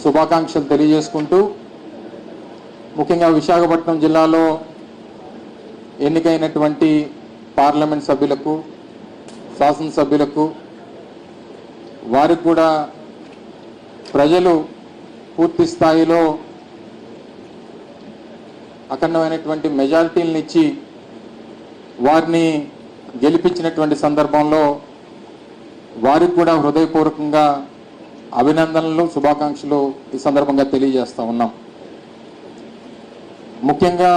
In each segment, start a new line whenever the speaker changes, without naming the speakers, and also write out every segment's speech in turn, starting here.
శుభాకాంక్షలు తెలియజేసుకుంటూ ముఖ్యంగా విశాఖపట్నం జిల్లాలో ఎన్నికైనటువంటి పార్లమెంట్ సభ్యులకు, శాసనసభ్యులకు వారికి కూడా ప్రజలు పూర్తి స్థాయిలో అఖండమైనటువంటి మెజారిటీలను ఇచ్చి వారిని గెలిపించినటువంటి సందర్భంలో వారికి కూడా హృదయపూర్వకంగా అభినందనలు, శుభాకాంక్షలు ఈ సందర్భంగా తెలియజేస్తా ఉన్నాం. ముఖ్యంగా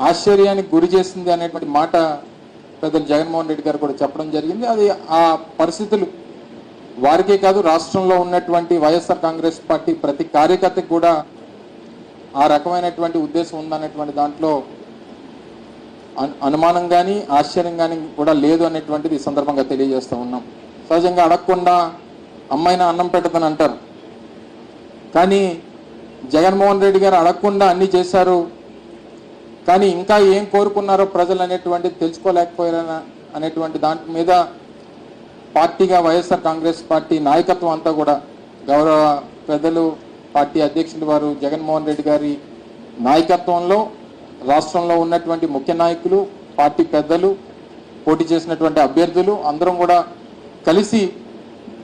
ఆశ్చర్యానికి గురి చేసింది అనేటువంటి మాట పెద్దలు జగన్మోహన్ రెడ్డి గారు కూడా చెప్పడం జరిగింది. అది ఆ పరిస్థితులు వారికే కాదు, రాష్ట్రంలో ఉన్నటువంటి వైఎస్ఆర్ కాంగ్రెస్ పార్టీ ప్రతి కార్యకర్తకు కూడా ఆ రకమైనటువంటి ఉద్దేశం ఉందనేటువంటి దాంట్లో అనుమానం కానీ ఆశ్చర్యం కానీ కూడా లేదు అనేటువంటిది ఈ సందర్భంగా తెలియజేస్తూ ఉన్నాం. సహజంగా అడగకుండా అమ్మాయిన అన్నం పెట్టదని అంటారు, కానీ జగన్మోహన్ రెడ్డి గారు అడగకుండా అన్నీ చేశారు, కానీ ఇంకా ఏం కోరుకున్నారో ప్రజలు అనేటువంటిది తెలుసుకోలేకపోయారని అనేటువంటి దాని మీద పార్టీగా వైఎస్ఆర్ కాంగ్రెస్ పార్టీ నాయకత్వం అంతా కూడా గౌరవ పెద్దలు పార్టీ అధ్యక్షులు వారు జగన్మోహన్ రెడ్డి గారి నాయకత్వంలో రాష్ట్రంలో ఉన్నటువంటి ముఖ్య నాయకులు, పార్టీ పెద్దలు, పోటీ చేసినటువంటి అభ్యర్థులు అందరం కూడా కలిసి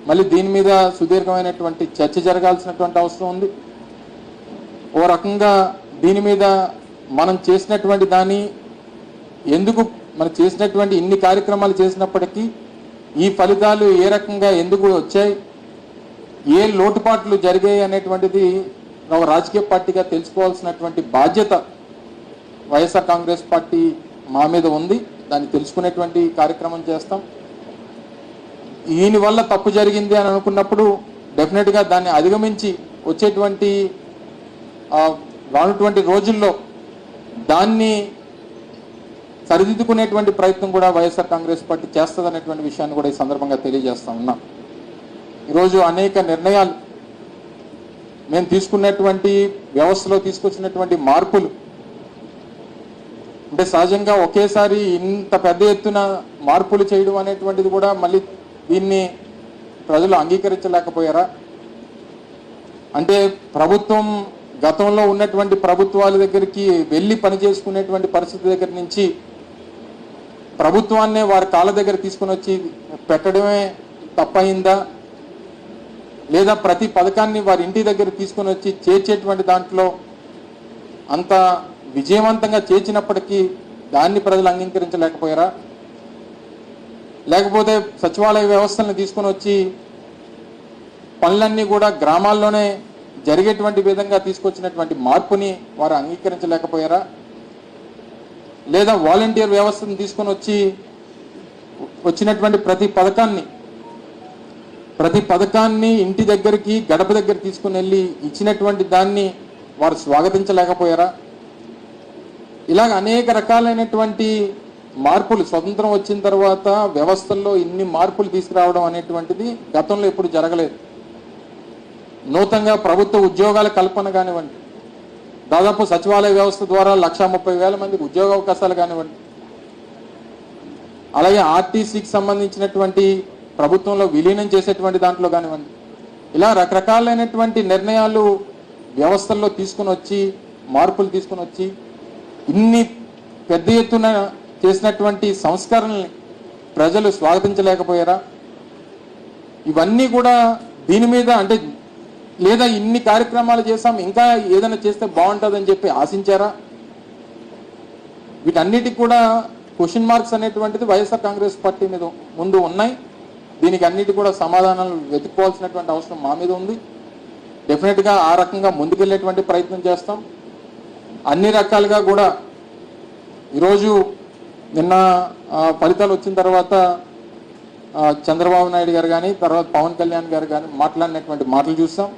మళ్ళీ దీని మీద సుదీర్ఘమైనటువంటి చర్చ జరగాల్సినటువంటి అవసరం ఉంది. ఓ రకంగా దీని మీద మనం చేసినటువంటి దాన్ని ఎందుకు మనం చేసినటువంటి ఇన్ని కార్యక్రమాలు చేసినప్పటికీ ఈ ఫలితాలు ఏ రకంగా ఎందుకు వచ్చాయి, ఏ లోటుపాట్లు జరిగాయి అనేటువంటిది ఒక రాజకీయ పార్టీగా తెలుసుకోవాల్సినటువంటి బాధ్యత వైఎస్ఆర్ కాంగ్రెస్ పార్టీ మా మీద ఉంది. దాన్ని తెలుసుకునేటువంటి కార్యక్రమం చేస్తాం. ఈయన వల్ల తప్పు జరిగింది అని అనుకున్నప్పుడు డెఫినెట్గా దాన్ని అధిగమించి వచ్చేటువంటి రానున్నటువంటి రోజుల్లో దాన్ని సరిదిద్దుకునేటువంటి ప్రయత్నం కూడా వైఎస్ఆర్ కాంగ్రెస్ పార్టీ చేస్తుంది అనేటువంటి విషయాన్ని కూడా ఈ సందర్భంగా తెలియజేస్తా ఉన్నాం. ఈరోజు అనేక నిర్ణయాలు మేము తీసుకున్నటువంటి వ్యవస్థలో తీసుకొచ్చినటువంటి మార్పులు అంటే సహజంగా ఒకేసారి ఇంత పెద్ద ఎత్తున మార్పులు చేయడం అనేటువంటిది కూడా మళ్ళీ దీన్ని ప్రజలు అంగీకరించలేకపోయారా అంటే ప్రభుత్వం గతంలో ఉన్నటువంటి ప్రభుత్వాల దగ్గరికి వెళ్ళి పనిచేసుకునేటువంటి పరిస్థితి దగ్గర నుంచి ప్రభుత్వాన్నే వారి కాళ్ళ దగ్గర తీసుకుని వచ్చి పెట్టడమే తప్పయిందా, లేదా ప్రతి పథకాన్ని వారి ఇంటి దగ్గర తీసుకొని వచ్చి చేర్చేటువంటి దాంట్లో అంత విజయవంతంగా చేర్చినప్పటికీ దాన్ని ప్రజలు అంగీకరించలేకపోయారా? లేకపోతే సచివాలయ వ్యవస్థలను తీసుకొని వచ్చి పనులన్నీ కూడా గ్రామాల్లోనే జరిగేటువంటి విధంగా తీసుకొచ్చినటువంటి మార్పుని వారు అంగీకరించలేకపోయారా? లేదా వాలంటీర్ వ్యవస్థను తీసుకొని వచ్చినటువంటి ప్రతి పథకాన్ని ఇంటి దగ్గరికి గడప దగ్గర తీసుకుని వెళ్ళి ఇచ్చినటువంటి దాన్ని వారు స్వాగతించలేకపోయారా? ఇలాగ అనేక రకాలైనటువంటి మార్పులు స్వతంత్రం వచ్చిన తర్వాత వ్యవస్థల్లో ఇన్ని మార్పులు తీసుకురావడం అనేటువంటిది గతంలో ఎప్పుడు జరగలేదు. నూతనంగా ప్రభుత్వ ఉద్యోగాల కల్పన కానివ్వండి, దాదాపు సచివాలయ వ్యవస్థ ద్వారా 1,30,000 మందికి ఉద్యోగ అవకాశాలు కానివ్వండి, అలాగే ఆర్టీసీకి సంబంధించినటువంటి ప్రభుత్వంలో విలీనం చేసేటువంటి దాంట్లో కానివ్వండి, ఇలా రకరకాలైనటువంటి నిర్ణయాలు వ్యవస్థల్లో తీసుకుని వచ్చి మార్పులు తీసుకుని వచ్చి ఇన్ని పెద్ద ఎత్తున చేసినటువంటి సంస్కరణల్ని ప్రజలు స్వాగతించలేకపోయారా? ఇవన్నీ కూడా దీని మీద అంటే లేదా ఇన్ని కార్యక్రమాలు చేశాం ఇంకా ఏదైనా చేస్తే బాగుంటుందని చెప్పి ఆశించారా? వీటన్నిటికి కూడా క్వశ్చన్ మార్క్స్ అనేటువంటిది వైఎస్ఆర్ కాంగ్రెస్ పార్టీ మీద ముందు ఉన్నాయి. దీనికి అన్నిటి కూడా సమాధానాలు వెతుక్కోవాల్సినటువంటి అవసరం మా మీద ఉంది. డెఫినెట్గా ఆ రకంగా ముందుకెళ్ళేటువంటి ప్రయత్నం చేస్తాం. అన్ని రకాలుగా కూడా ఈరోజు నిన్న ఫలితాలు వచ్చిన తర్వాత చంద్రబాబు నాయుడు గారు కానీ తర్వాత పవన్ కళ్యాణ్ గారు కానీ మాట్లాడినటువంటి మాటలు చూస్తాం.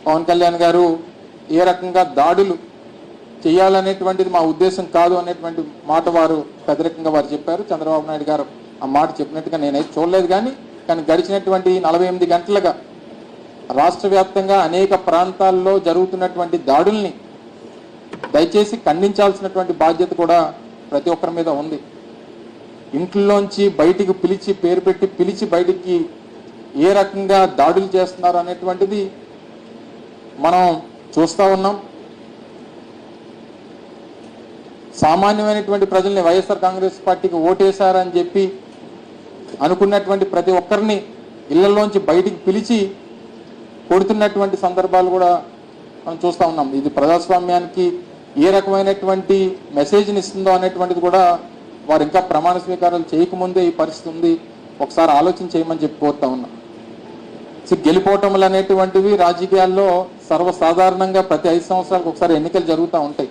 పవన్ కళ్యాణ్ గారు ఏ రకంగా దాడులు చేయాలనేటువంటిది మా ఉద్దేశం కాదు అనేటువంటి మాట వారు వ్యతిరేకంగా వారు చెప్పారు. చంద్రబాబు నాయుడు గారు ఆ మాట చెప్పినట్టుగా నేనైతే చూడలేదు. కానీ గడిచినటువంటి 48 గంటలుగా రాష్ట్ర వ్యాప్తంగా అనేక ప్రాంతాల్లో జరుగుతున్నటువంటి దాడుల్ని దయచేసి ఖండించాల్సినటువంటి బాధ్యత కూడా ప్రతి ఒక్కరి మీద ఉంది. ఇంట్లోంచి బయటికి పిలిచి పేరు పెట్టి పిలిచి బయటికి ఏ రకంగా దాడులు చేస్తున్నారు అనేటువంటిది మనం చూస్తూ ఉన్నాం. సామాన్యమైనటువంటి ప్రజల్ని వైఎస్ఆర్ కాంగ్రెస్ పార్టీకి ఓటేశారని చెప్పి అనుకున్నటువంటి ప్రతి ఒక్కరిని ఇళ్లలోంచి బయటికి పిలిచి కొడుతున్నటువంటి సందర్భాలు కూడా మనం చూస్తూ ఉన్నాం. ఇది ప్రజాస్వామ్యానికి ఏ రకమైనటువంటి మెసేజ్ని ఇస్తుందో అనేటువంటిది కూడా వారు ఇంకా ప్రమాణ స్వీకారాలు చేయకముందే ఈ పరిస్థితి ఉంది. ఒకసారి ఆలోచన చేయమని చెప్పి కోరుతా ఉన్నాం. గెలిపోవటములు అనేటువంటివి రాజకీయాల్లో సర్వసాధారణంగా ప్రతి 5 సంవత్సరాలకు ఒకసారి ఎన్నికలు జరుగుతూ ఉంటాయి.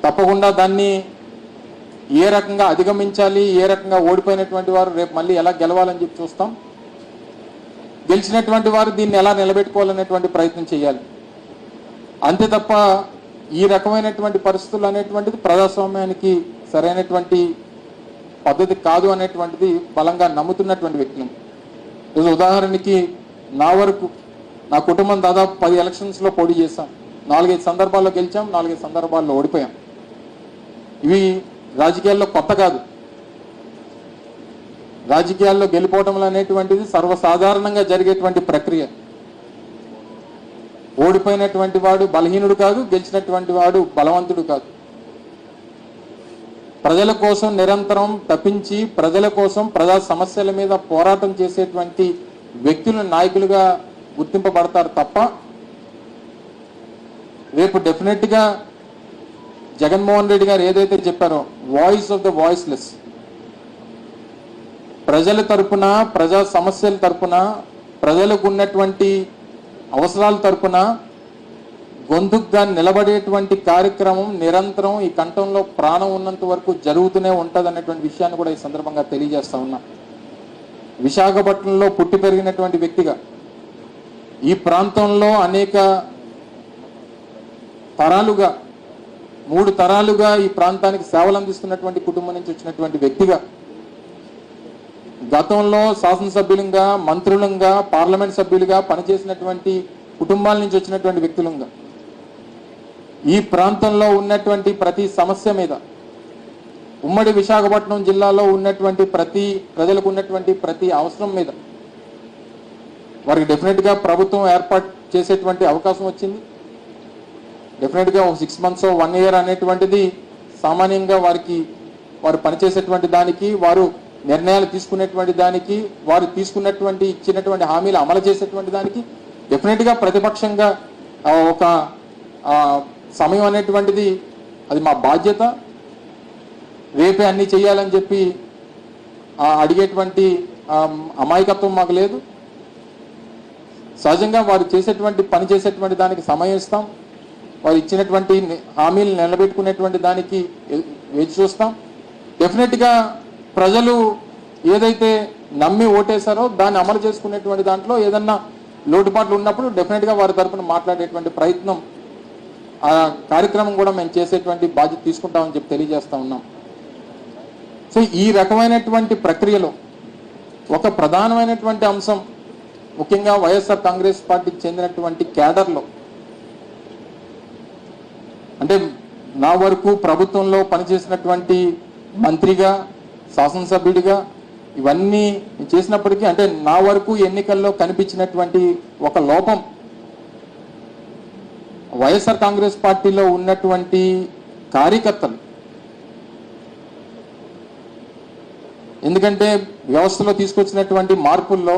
తప్పకుండా దాన్ని ఏ రకంగా అధిగమించాలి, ఏ రకంగా ఓడిపోయినటువంటి వారు రేపు మళ్ళీ ఎలా గెలవాలని చెప్పి చూస్తాం. గెలిచినటువంటి వారు దీన్ని ఎలా నిలబెట్టుకోవాలనేటువంటి ప్రయత్నం చేయాలి. అంతే తప్ప ఈ రకమైనటువంటి పరిస్థితులు అనేటువంటిది ప్రజాస్వామ్యానికి సరైనటువంటి పద్ధతి కాదు అనేటువంటిది బలంగా నమ్ముతున్నటువంటి వ్యక్తులు. ఉదాహరణకి నా వరకు నా కుటుంబం దాదాపు 10 ఎలక్షన్స్లో పోటీ చేశాం. 4-5 సందర్భాల్లో గెలిచాం, 4-5 సందర్భాల్లో ఓడిపోయాం. ఇవి రాజకీయాల్లో కొత్త కాదు. రాజకీయాల్లో గెలిపోవటం అనేటువంటిది సర్వసాధారణంగా జరిగేటువంటి ప్రక్రియ. ఓడిపోయినటువంటి వాడు బలహీనుడు కాదు, గెలిచినటువంటి వాడు బలవంతుడు కాదు. ప్రజల కోసం నిరంతరం తప్పించి ప్రజల కోసం ప్రజా సమస్యల మీద పోరాటం చేసేటువంటి వ్యక్తులు నాయకులుగా గుర్తింపబడతారు తప్ప రేపు డెఫినెట్గా జగన్మోహన్ రెడ్డి గారు ఏదైతే చెప్పారో వాయిస్ ఆఫ్ ద వాయిస్లెస్, ప్రజల తరపున ప్రజా సమస్యల తరపున ప్రజలకు ఉన్నటువంటి అవసరాల తరపున గొంతుగా నిలబడేటువంటి కార్యక్రమం నిరంతరం ఈ కంఠంలో ప్రాణం ఉన్నంత వరకు జరుగుతూనే ఉంటుంది అనేటువంటి విషయాన్ని కూడా ఈ సందర్భంగా తెలియజేస్తా ఉన్నా. విశాఖపట్నంలో పుట్టి పెరిగినటువంటి వ్యక్తిగా ఈ ప్రాంతంలో అనేక తరాలుగా 3 తరాలుగా ఈ ప్రాంతానికి సేవలు అందిస్తున్నటువంటి కుటుంబం నుంచి వచ్చినటువంటి వ్యక్తిగా గతంలో శాసనసభ్యులుగా, మంత్రులుగా, పార్లమెంట్ సభ్యులుగా పనిచేసినటువంటి కుటుంబాల నుంచి వచ్చినటువంటి వ్యక్తులుగా ఈ ప్రాంతంలో ఉన్నటువంటి ప్రతి సమస్య మీద, ఉమ్మడి విశాఖపట్నం జిల్లాలో ఉన్నటువంటి ప్రజలకు ఉన్నటువంటి ప్రతి అవసరం మీద వారికి డెఫినెట్గా ప్రభుత్వం ఏర్పాటు చేసేటువంటి అవకాశం వచ్చింది. డెఫినెట్గా 6 months 1 year అనేటువంటిది సామాన్యంగా వారు పనిచేసేటువంటి దానికి వారు నిర్ణయాలు తీసుకునేటువంటి దానికి, వారు తీసుకున్నటువంటి ఇచ్చినటువంటి హామీలు అమలు చేసేటువంటి దానికి డెఫినెట్గా ప్రతిపక్షంగా ఒక సమయం అనేటువంటిది అది మా బాధ్యత. రేపే అన్నీ చేయాలని చెప్పి అడిగేటువంటి అమాయకత్వం మాకు లేదు. సహజంగా వారు పని చేసేటువంటి దానికి సమయం ఇస్తాం. వారు ఇచ్చినటువంటి హామీలు నిలబెట్టుకునేటువంటి దానికి వేచి చూస్తాం. డెఫినెట్గా ప్రజలు ఏదైతే నమ్మి ఓటేశారో దాన్ని అమలు చేసుకునేటువంటి దాంట్లో ఏదన్నా లోటుపాట్లు ఉన్నప్పుడు డెఫినెట్గా వారి తరఫున మాట్లాడేటువంటి ప్రయత్నం, ఆ కార్యక్రమం కూడా మేము చేసేటువంటి బాధ్యత తీసుకుంటామని చెప్పి తెలియజేస్తా ఉన్నాం. సో ఈ రకమైనటువంటి ప్రక్రియలో ఒక ప్రధానమైనటువంటి అంశం, ముఖ్యంగా వైఎస్ఆర్ కాంగ్రెస్ పార్టీకి చెందినటువంటి క్యాడర్లో, అంటే నా వరకు ప్రభుత్వంలో పనిచేసినటువంటి మంత్రిగా, శాసనసభ్యుడిగా ఇవన్నీ చేసినప్పటికీ, అంటే నా వరకు ఎన్నికల్లో కనిపించినటువంటి ఒక లోపం వైఎస్ఆర్ కాంగ్రెస్ పార్టీలో ఉన్నటువంటి కార్యకర్తలు. ఎందుకంటే వ్యవస్థలో తీసుకొచ్చినటువంటి మార్పుల్లో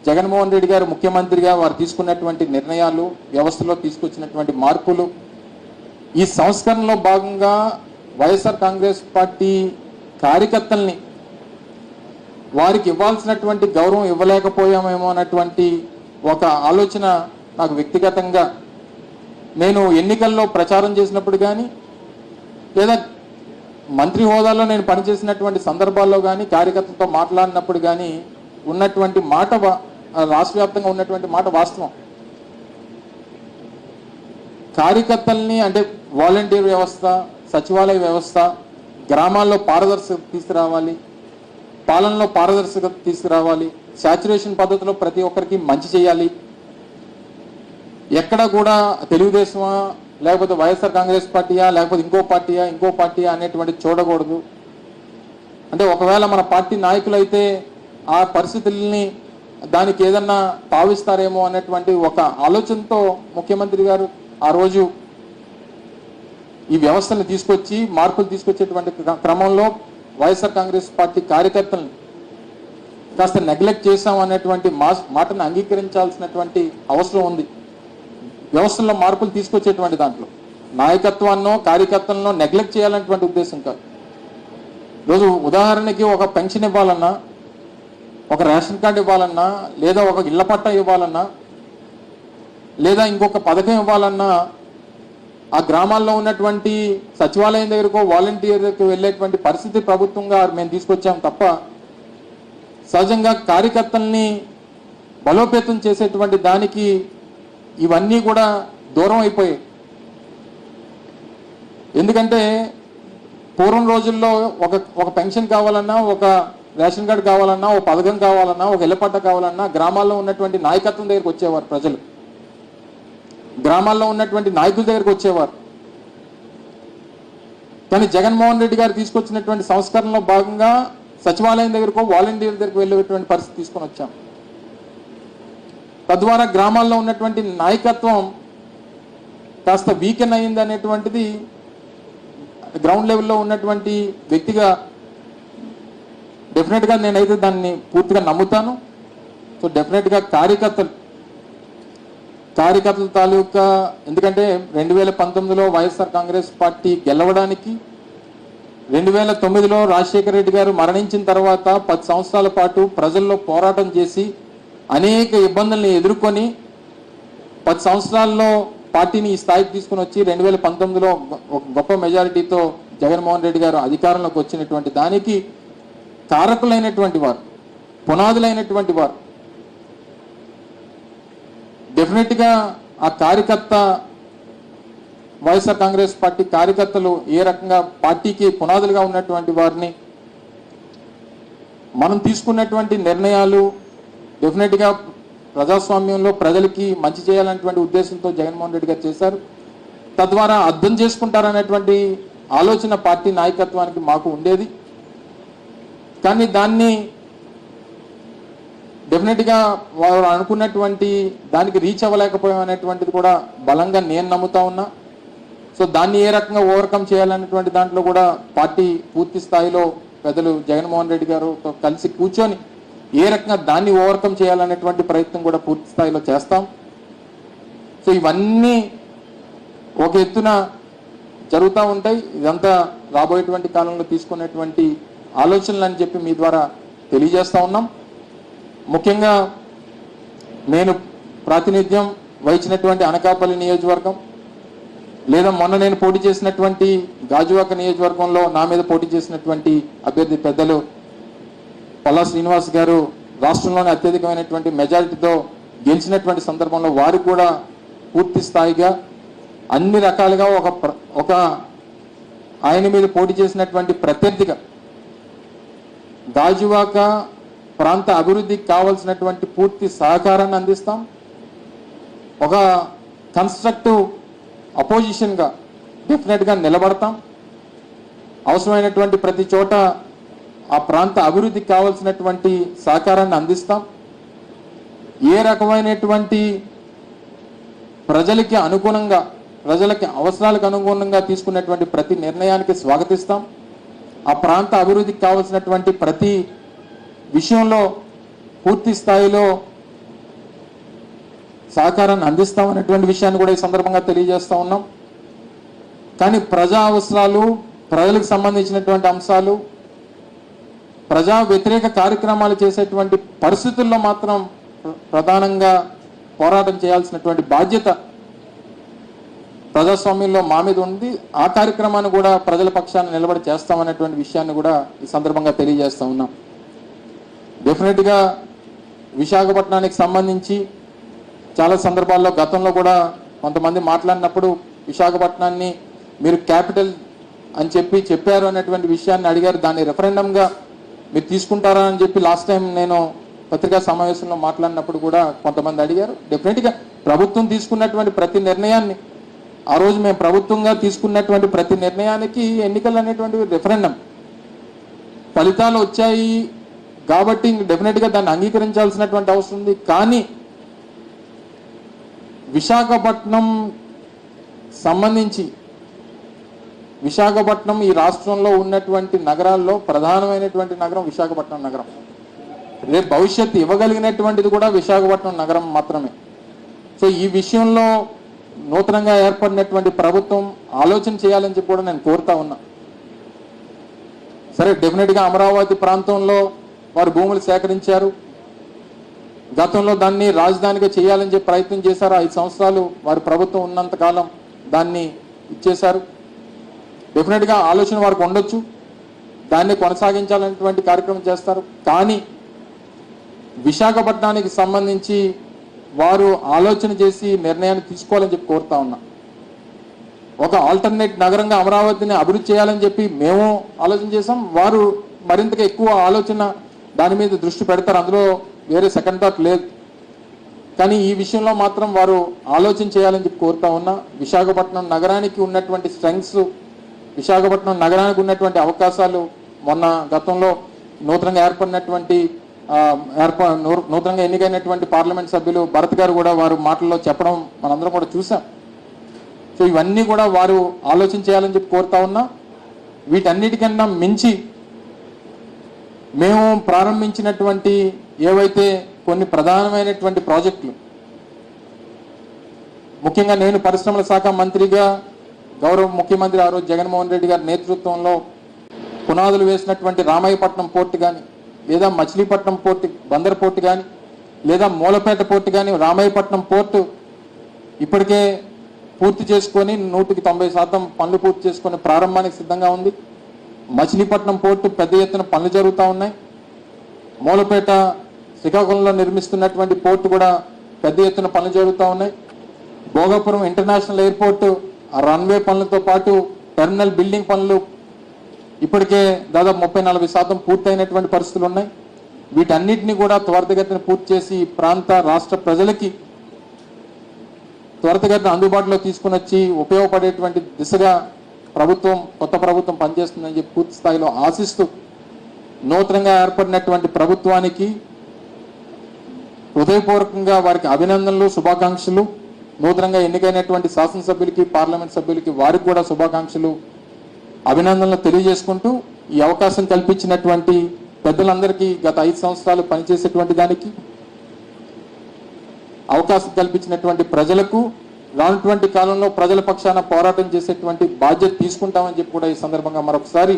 జగన్మోహన్ రెడ్డి గారు ముఖ్యమంత్రిగా వారు తీసుకున్నటువంటి నిర్ణయాలు, వ్యవస్థలో తీసుకొచ్చినటువంటి మార్పులు, ఈ సంస్కరణలో భాగంగా వైఎస్ఆర్ కాంగ్రెస్ పార్టీ కార్యకర్తల్ని వారికి ఇవ్వాల్సినటువంటి గౌరవం ఇవ్వలేకపోయామేమో అన్నటువంటి ఒక ఆలోచన నాకు వ్యక్తిగతంగా, నేను ఎన్నికల్లో ప్రచారం చేసినప్పుడు కానీ లేదా మంత్రి హోదాలో నేను పనిచేసినటువంటి సందర్భాల్లో కానీ కార్యకర్తలతో మాట్లాడినప్పుడు కానీ ఉన్నటువంటి మాట, రాష్ట్ర వ్యాప్తంగా ఉన్నటువంటి మాట వాస్తవం. కార్యకర్తల్ని, అంటే వాలంటీర్ వ్యవస్థ, సచివాలయ వ్యవస్థ, గ్రామాల్లో పారదర్శకత తీసుకురావాలి, పాలనలో పారదర్శకత తీసుకురావాలి, శాచ్యురేషన్ పద్ధతిలో ప్రతి ఒక్కరికి మంచి చేయాలి. ఎక్కడ కూడా తెలుగుదేశమా లేకపోతే వైఎస్ఆర్ కాంగ్రెస్ పార్టీయా లేకపోతే ఇంకో పార్టీయా అనేటువంటి చూడకూడదు. అంటే ఒకవేళ మన పార్టీ నాయకులు అయితే ఆ పరిస్థితుల్ని దానికి ఏదన్నా భావిస్తారేమో అనేటువంటి ఒక ఆలోచనతో ముఖ్యమంత్రి గారు ఆ రోజు ఈ వ్యవస్థను తీసుకొచ్చి మార్పులు తీసుకొచ్చేటువంటి క్రమంలో వైఎస్ఆర్ కాంగ్రెస్ పార్టీ కార్యకర్తలను కాస్త నెగ్లెక్ట్ చేశాం అనేటువంటి మాటను అంగీకరించాల్సినటువంటి అవసరం ఉంది. వ్యవస్థల్లో మార్పులు తీసుకొచ్చేటువంటి దాంట్లో నాయకత్వాన్నో కార్యకర్తలను నెగ్లెక్ట్ చేయాలనేటువంటి ఉద్దేశం కాదు. ఈరోజు ఉదాహరణకి ఒక పెన్షన్ ఇవ్వాలన్నా, ఒక రేషన్ కార్డు ఇవ్వాలన్నా, లేదా ఒక ఇళ్ల పట్టా ఇవ్వాలన్నా, లేదా ఇంకొక పథకం ఇవ్వాలన్నా ఆ గ్రామాల్లో ఉన్నటువంటి సచివాలయం దగ్గరకో వాలంటీర్ దగ్గరకు వెళ్ళేటువంటి పరిస్థితి ప్రభుత్వంగా మేము తీసుకొచ్చాం తప్ప సహజంగా కార్యకర్తల్ని బలోపేతం చేసేటువంటి దానికి ఇవన్నీ కూడా దూరం అయిపోయాయి. ఎందుకంటే పూర్వం రోజుల్లో ఒక పెన్షన్ కావాలన్నా, ఒక రేషన్ కార్డు కావాలన్నా, ఒక పథకం కావాలన్నా, ఒక ఇళ్ల పట్ట కావాలన్నా గ్రామాల్లో ఉన్నటువంటి నాయకత్వం దగ్గరికి వచ్చేవారు ప్రజలు, గ్రామాల్లో ఉన్నటువంటి నాయకుల దగ్గరికి వచ్చేవారు. కానీ జగన్మోహన్ రెడ్డి గారు తీసుకొచ్చినటువంటి సంస్కరణలో భాగంగా సచివాలయం దగ్గరకో వాలంటీర్ దగ్గరకు వెళ్ళేటువంటి పరిస్థితి తీసుకొని వచ్చాం. తద్వారా గ్రామాల్లో ఉన్నటువంటి నాయకత్వం కాస్త వీకెన్ అయింది అనేటువంటిది గ్రౌండ్ లెవెల్లో ఉన్నటువంటి వ్యక్తిగా డెఫినెట్గా నేనైతే దాన్ని పూర్తిగా నమ్ముతాను. సో డెఫినెట్గా కార్యకర్తల తాలూకా, ఎందుకంటే 2019లో వైఎస్ఆర్ కాంగ్రెస్ పార్టీ గెలవడానికి 2009లో రాజశేఖర రెడ్డి గారు మరణించిన తర్వాత 10 సంవత్సరాల పాటు ప్రజల్లో పోరాటం చేసి అనేక ఇబ్బందుల్ని ఎదుర్కొని 10 సంవత్సరాల్లో పార్టీని ఈ స్థాయికి తీసుకుని వచ్చి 2019లో ఒక గొప్ప మెజారిటీతో జగన్మోహన్ రెడ్డి గారు అధికారంలోకి వచ్చినటువంటి దానికి కారకులైనటువంటి వారు, పునాదులైనటువంటి వారు. డెఫినెట్గా ఆ కార్యకర్త, వైఎస్ఆర్ కాంగ్రెస్ పార్టీ కార్యకర్తలు ఏ రకంగా పార్టీకి పునాదులుగా ఉన్నటువంటి వారిని, మనం తీసుకున్నటువంటి నిర్ణయాలు డెఫినెట్గా ప్రజాస్వామ్యంలో ప్రజలకి మంచి చేయాలనేటువంటి ఉద్దేశంతో జగన్మోహన్ రెడ్డి గారు చేశారు. తద్వారా అర్థం చేసుకుంటారనేటువంటి ఆలోచన పార్టీ నాయకత్వానికి మాకు ఉండేది. కానీ దాన్ని డెఫినెట్గా వారు అనుకున్నటువంటి దానికి రీచ్ అవ్వలేకపోయాం అనేటువంటిది కూడా బలంగా నేను నమ్ముతా ఉన్నా. సో దాన్ని ఏ రకంగా ఓవర్కమ్ చేయాలనేటువంటి దాంట్లో కూడా పార్టీ పూర్తి స్థాయిలో పెద్దలు జగన్మోహన్ రెడ్డి గారుతో కలిసి కూర్చొని ఏ రకంగా దాన్ని ఓవర్కమ్ చేయాలనేటువంటి ప్రయత్నం కూడా పూర్తి స్థాయిలో చేస్తాం. సో ఇవన్నీ ఒక ఎత్తున జరుగుతూ ఉంటాయి. ఇదంతా రాబోయేటువంటి కాలంలో తీసుకునేటువంటి ఆలోచనలు అని చెప్పి మీ ద్వారా తెలియజేస్తూ ఉన్నాం. ముఖ్యంగా నేను ప్రాతినిధ్యం వహించినటువంటి అనకాపల్లి నియోజకవర్గం, లేదా మొన్న నేను పోటీ చేసినటువంటి గాజువాక నియోజకవర్గంలో నా మీద పోటీ చేసినటువంటి అభ్యర్థి పెద్దలు పల్లా శ్రీనివాస్ గారు రాష్ట్రంలోనే అత్యధికమైనటువంటి మెజారిటీతో గెలిచినటువంటి సందర్భంలో వారు కూడా పూర్తి స్థాయిగా అన్ని రకాలుగా ఒక ఆయన మీద పోటీ చేసినటువంటి ప్రత్యర్థిగా గాజువాక ప్రాంత అభివృద్ధికి కావాల్సినటువంటి పూర్తి సహకారాన్ని అందిస్తాం. ఒక కన్స్ట్రక్టివ్ అపోజిషన్గా డెఫినెట్గా నిలబడతాం. అవసరమైనటువంటి ప్రతి చోట ఆ ప్రాంత అభివృద్ధికి కావాల్సినటువంటి సహకారాన్ని అందిస్తాం. ఏ రకమైనటువంటి ప్రజలకి అనుగుణంగా, ప్రజలకి అవసరాలకు అనుగుణంగా తీసుకున్నటువంటి ప్రతి నిర్ణయానికి స్వాగతిస్తాం. ఆ ప్రాంత అభివృద్ధికి కావాల్సినటువంటి ప్రతి విషయంలో పూర్తి స్థాయిలో సహకారాన్ని అందిస్తాం అనేటువంటి విషయాన్ని కూడా ఈ సందర్భంగా తెలియజేస్తూ ఉన్నాం. కానీ ప్రజా అవసరాలు, ప్రజలకు సంబంధించినటువంటి అంశాలు, ప్రజా వ్యతిరేక కార్యక్రమాలు చేసేటువంటి పరిస్థితుల్లో మాత్రం ప్రధానంగా పోరాటం చేయాల్సినటువంటి బాధ్యత ప్రజాస్వామ్యంలో మా మీద ఉంది. ఆ కార్యక్రమాన్ని కూడా ప్రజల పక్షాన్ని నిలబడి చేస్తామనేటువంటి విషయాన్ని కూడా ఈ సందర్భంగా తెలియజేస్తూ ఉన్నాం. డెఫినెట్గా విశాఖపట్నానికి సంబంధించి చాలా సందర్భాల్లో గతంలో కూడా కొంతమంది మాట్లాడినప్పుడు విశాఖపట్నాన్ని మీరు క్యాపిటల్ అని చెప్పారు అనేటువంటి విషయాన్ని అడిగారు. దాన్ని రెఫరెండంగా మీరు తీసుకుంటారా అని చెప్పి లాస్ట్ టైం నేను పత్రికా సమావేశంలో మాట్లాడినప్పుడు కూడా కొంతమంది అడిగారు. డెఫినెట్గా ప్రభుత్వం తీసుకున్నటువంటి ప్రతి నిర్ణయాన్ని, ఆ రోజు మేము ప్రభుత్వంగా తీసుకున్నటువంటి ప్రతి నిర్ణయానికి ఎన్నికలు అనేటువంటి రెఫరెండం ఫలితాలు వచ్చాయి కాబట్టి డెఫినెట్గా దాన్ని అంగీకరించాల్సినటువంటి అవసరం ఉంది. కానీ విశాఖపట్నం సంబంధించి, విశాఖపట్నం ఈ రాష్ట్రంలో ఉన్నటువంటి నగరాల్లో ప్రధానమైనటువంటి నగరం విశాఖపట్నం నగరం. రేపు భవిష్యత్తు ఇవ్వగలిగినటువంటిది కూడా విశాఖపట్నం నగరం మాత్రమే. సో ఈ విషయంలో నూతనంగా ఏర్పడినటువంటి ప్రభుత్వం ఆలోచన చేయాలని చెప్పి కూడా నేను కోరుతా ఉన్నా. సరే, డెఫినెట్గా అమరావతి ప్రాంతంలో వారు భూములు సేకరించారు. గతంలో దాన్ని రాజధానిగా చేయాలని చెప్పి ప్రయత్నం చేశారు. 5 సంవత్సరాలు వారి ప్రభుత్వం ఉన్నంతకాలం దాన్ని ఇచ్చేశారు. డెఫినెట్గా ఆలోచన వారికి ఉండొచ్చు, దాన్ని కొనసాగించాలనేటువంటి కార్యక్రమం చేస్తారు. కానీ విశాఖపట్నానికి సంబంధించి వారు ఆలోచన చేసి నిర్ణయాన్ని తీసుకోవాలని చెప్పి కోరుతా ఉన్నా. ఒక ఆల్టర్నేట్ నగరంగా అమరావతిని అభివృద్ధి చేయాలని చెప్పి మేము ఆలోచన చేసాం. వారు మరింతగా ఎక్కువ ఆలోచన దాని మీద దృష్టి పెడతారు. అందులో వేరే సెకండ్ థాట్ లేదు. కానీ ఈ విషయంలో మాత్రం వారు ఆలోచన చేయాలని చెప్పి కోరుతా ఉన్నా. విశాఖపట్నం నగరానికి ఉన్నటువంటి స్ట్రెంగ్స్, విశాఖపట్నం నగరానికి ఉన్నటువంటి అవకాశాలు మొన్న గతంలో నూతనంగా ఏర్పడినటువంటి నూతనంగా ఎన్నికైనటువంటి పార్లమెంట్ సభ్యులు భరత్ గారు కూడా వారు మాటల్లో చెప్పడం మనందరం కూడా చూసాం. సో ఇవన్నీ కూడా వారు ఆలోచన చేయాలని చెప్పి కోరుతా ఉన్నా. వీటన్నిటికన్నా మించి మేము ప్రారంభించినటువంటి ఏవైతే కొన్ని ప్రధానమైనటువంటి ప్రాజెక్టులు, ముఖ్యంగా నేను పరిశ్రమల శాఖ మంత్రిగా గౌరవ ముఖ్యమంత్రి ఆ రోజు జగన్మోహన్ రెడ్డి గారి నేతృత్వంలో పునాదులు వేసినటువంటి రామాయపట్నం పోర్టు కానీ, లేదా మచిలీపట్నం పోర్టు, బందర్ పోర్టు కానీ, లేదా మూలపేట పోర్టు కానీ, రామాయపట్నం పోర్టు ఇప్పటికే పూర్తి చేసుకొని 190% పనులు పూర్తి చేసుకొని ప్రారంభానికి సిద్ధంగా ఉంది. మచిలీపట్నం పోర్టు పెద్ద ఎత్తున పనులు జరుగుతూ ఉన్నాయి. మూలపేట శ్రీకాకుళంలో నిర్మిస్తున్నటువంటి పోర్టు కూడా పెద్ద ఎత్తున పనులు జరుగుతూ ఉన్నాయి. భోగాపురం ఇంటర్నేషనల్ ఎయిర్పోర్టు ఆ రన్వే పనులతో పాటు టెర్మినల్ బిల్డింగ్ పనులు ఇప్పటికే దాదాపు 30-40% పూర్తయినటువంటి పరిస్థితులు ఉన్నాయి. వీటన్నిటిని కూడా త్వరితగతిన పూర్తి చేసి ప్రాంత రాష్ట్ర ప్రజలకి త్వరితగతిన అందుబాటులో తీసుకుని వచ్చి ఉపయోగపడేటువంటి దిశగా కొత్త ప్రభుత్వం పనిచేస్తుందని చెప్పి పూర్తి స్థాయిలో ఆశిస్తూ నూతనంగా ఏర్పడినటువంటి ప్రభుత్వానికి హృదయపూర్వకంగా వారికి అభినందనలు, శుభాకాంక్షలు. నూతనంగా ఎన్నికైనటువంటి శాసనసభ్యులకి, పార్లమెంట్ సభ్యులకి వారికి కూడా శుభాకాంక్షలు, అభినందనలు తెలియజేసుకుంటూ ఈ అవకాశం కల్పించినటువంటి పెద్దలందరికీ, గత 5 సంవత్సరాలు పనిచేసేటువంటి దానికి అవకాశం కల్పించినటువంటి ప్రజలకు, రానున్నటువంటి కాలంలో ప్రజల పక్షాన పోరాటం చేసేటువంటి బాధ్యత తీసుకుంటామని చెప్పి కూడా ఈ సందర్భంగా మరొకసారి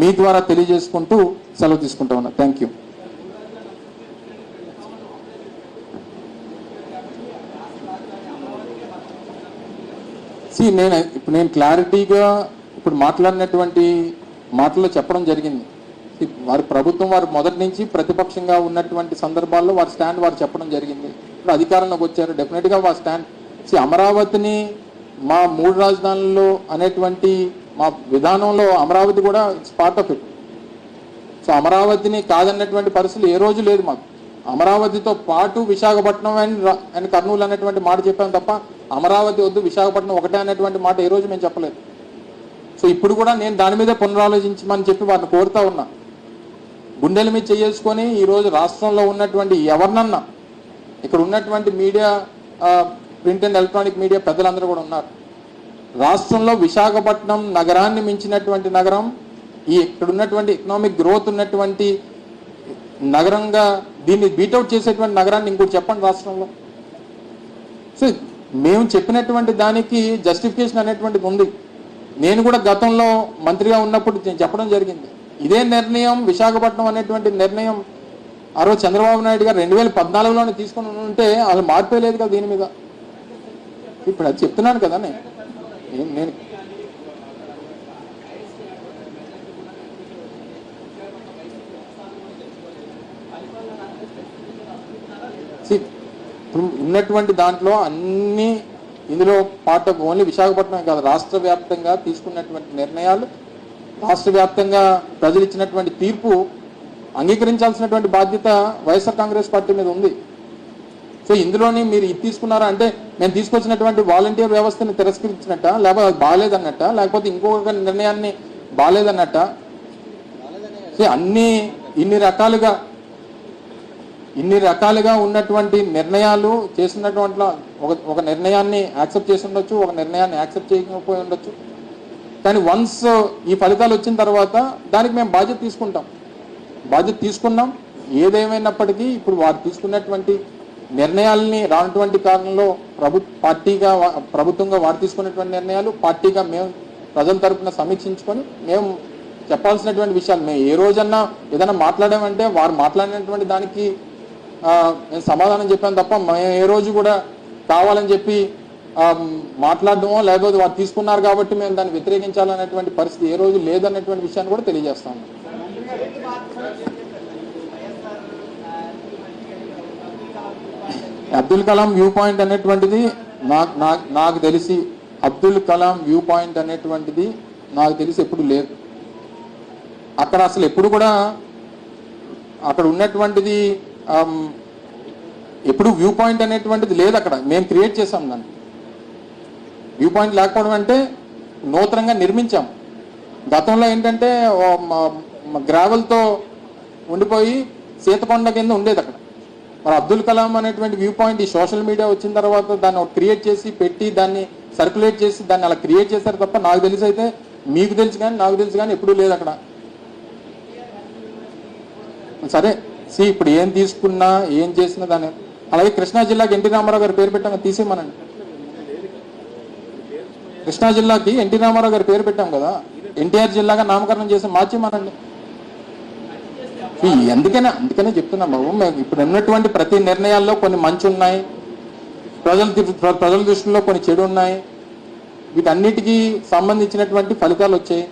మీ ద్వారా తెలియజేసుకుంటూ సెలవు తీసుకుంటా ఉన్నా. Thank you. నేను క్లారిటీగా ఇప్పుడు మాట్లాడినటువంటి మాటల్లో చెప్పడం జరిగింది. వారి ప్రభుత్వం వారు మొదటి నుంచి ప్రతిపక్షంగా ఉన్నటువంటి సందర్భాల్లో వారి స్టాండ్ వారు చెప్పడం జరిగింది. ఇప్పుడు అధికారంలోకి వచ్చారు, డెఫినెట్గా వారి స్టాండ్ అమరావతిని మా 3 రాజధానుల్లో అనేటువంటి మా విధానంలో అమరావతి కూడా it's part of it. So అమరావతిని కాదన్నటువంటి పరిస్థితులు ఏ రోజు లేదు మాకు. అమరావతితో పాటు విశాఖపట్నం అండ్ కర్నూలు అనేటువంటి మాట చెప్పాం తప్ప అమరావతి వద్దు విశాఖపట్నం ఒకటే అనేటువంటి మాట ఏ రోజు మేము చెప్పలేదు. సో ఇప్పుడు కూడా నేను దాని మీదే పునరాలోచించమని చెప్పి వారిని కోరుతా ఉన్నా. గుండెల మీద చేసుకొని ఈరోజు రాష్ట్రంలో ఉన్నటువంటి ఎవరినన్నా, ఇక్కడ ఉన్నటువంటి media, print and electronic media పెద్దలందరూ కూడా ఉన్నారు. రాష్ట్రంలో విశాఖపట్నం నగరాన్ని మించినటువంటి నగరం, ఇక్కడ ఉన్నటువంటి ఎకనామిక్ గ్రోత్ ఉన్నటువంటి నగరంగా దీన్ని బీటౌట్ చేసేటువంటి నగరాన్ని ఇంకోటి చెప్పండి రాష్ట్రంలో. సో మేము చెప్పినటువంటి దానికి జస్టిఫికేషన్ అనేటువంటిది ఉంది. నేను కూడా గతంలో మంత్రిగా ఉన్నప్పుడు నేను చెప్పడం జరిగింది. ఇదే నిర్ణయం, విశాఖపట్నం అనేటువంటి నిర్ణయం ఆ రోజు చంద్రబాబు నాయుడు గారు 2014లోనే తీసుకుని ఉంటే వాళ్ళు మార్పే లేదు కదా దీని మీద. ఇప్పుడు అది చెప్తున్నాను కదా నేను ఉన్నటువంటి దాంట్లో అన్ని ఇందులో పార్ట్ ఆఫ్ ఓన్లీ విశాఖపట్నం కాదు, రాష్ట్ర వ్యాప్తంగా తీసుకున్నటువంటి నిర్ణయాలు, రాష్ట్ర వ్యాప్తంగా ప్రజలు ఇచ్చినటువంటి తీర్పు అంగీకరించాల్సినటువంటి బాధ్యత వైఎస్ఆర్ కాంగ్రెస్ పార్టీ మీద ఉంది. సో ఇందులోని మీరు ఇది తీసుకున్నారా అంటే మేము తీసుకొచ్చినటువంటి వాలంటీర్ వ్యవస్థని తిరస్కరించినట్ట, లేకపోతే అది బాగాలేదన్నట్ట, లేకపోతే ఇంకొక నిర్ణయాన్ని బాగాలేదన్నట్ట. సో అన్ని ఇన్ని రకాలుగా ఉన్నటువంటి నిర్ణయాలు చేసినటువంటి ఒక నిర్ణయాన్ని యాక్సెప్ట్ చేసి ఉండొచ్చు, ఒక నిర్ణయాన్ని యాక్సెప్ట్ చేయకపోయి ఉండొచ్చు. కానీ వన్స్ ఈ ఫలితాలు వచ్చిన తర్వాత దానికి మేము బాధ్యత తీసుకున్నాం. ఏదేమైనప్పటికీ ఇప్పుడు వారు తీసుకున్నటువంటి నిర్ణయాలని రానటువంటి కాలంలో ప్రభుత్వంగా వారు తీసుకున్నటువంటి నిర్ణయాలు పార్టీగా మేము ప్రజల తరపున సమీక్షించుకొని మేము చెప్పాల్సినటువంటి విషయాలు, మేము ఏ రోజన్నా ఏదైనా మాట్లాడామంటే వారు మాట్లాడినటువంటి దానికి నేను సమాధానం చెప్పాను తప్ప మేము ఏ రోజు కూడా కావాలని చెప్పి మాట్లాడడమో లేకపోతే వారు తీసుకున్నారు కాబట్టి మేము దాన్ని వ్యతిరేకించాలనేటువంటి పరిస్థితి ఏ రోజు లేదన్నటువంటి విషయాన్ని కూడా తెలియజేస్తాము. అబ్దుల్ కలాం వ్యూ పాయింట్ అనేటువంటిది నాకు తెలిసి అబ్దుల్ కలాం వ్యూ పాయింట్ అనేటువంటిది నాకు తెలిసి ఎప్పుడు లేదు. అక్కడ అసలు ఎప్పుడు కూడా అక్కడ ఉన్నటువంటిది ఎప్పుడు వ్యూ పాయింట్ అనేటువంటిది లేదు. అక్కడ మేము క్రియేట్ చేసాం దాన్ని. వ్యూ పాయింట్ లేకపోవడం అంటే నూతనంగా నిర్మించాం. గతంలో ఏంటంటే గ్రావెల్తో ఉండిపోయి సీతకొండ కింద ఉండేది అక్కడ. మరి అబ్దుల్ కలాం అనేటువంటి వ్యూ పాయింట్ ఈ సోషల్ మీడియా వచ్చిన తర్వాత దాన్ని క్రియేట్ చేసి పెట్టి దాన్ని సర్క్యులేట్ చేసి దాన్ని అలా క్రియేట్ చేశారు తప్ప నాకు తెలిసి అయితే మీకు తెలుసు కానీ నాకు తెలుసు కానీ ఎప్పుడూ లేదు అక్కడ. సరే ఇప్పుడు ఏం తీసుకున్నా ఏం చేసినా దాన్ని అలాగే కృష్ణా జిల్లాకి ఎన్టీ రామారావు గారి పేరు పెట్టాం, తీసేయమనండి. కృష్ణా జిల్లాకి ఎన్టీ రామారావు గారి పేరు పెట్టాం కదా, ఎన్టీఆర్ జిల్లాగా నామకరణం చేసి మార్చేమనండి. అందుకనే చెప్తున్నాం బాబు, మేము ఇప్పుడు ఉన్నటువంటి ప్రతి నిర్ణయాల్లో కొన్ని మంచి ఉన్నాయి, ప్రజల దృష్టిలో కొన్ని చెడు ఉన్నాయి, వీటన్నిటికీ సంబంధించినటువంటి ఫలితాలు వచ్చాయి.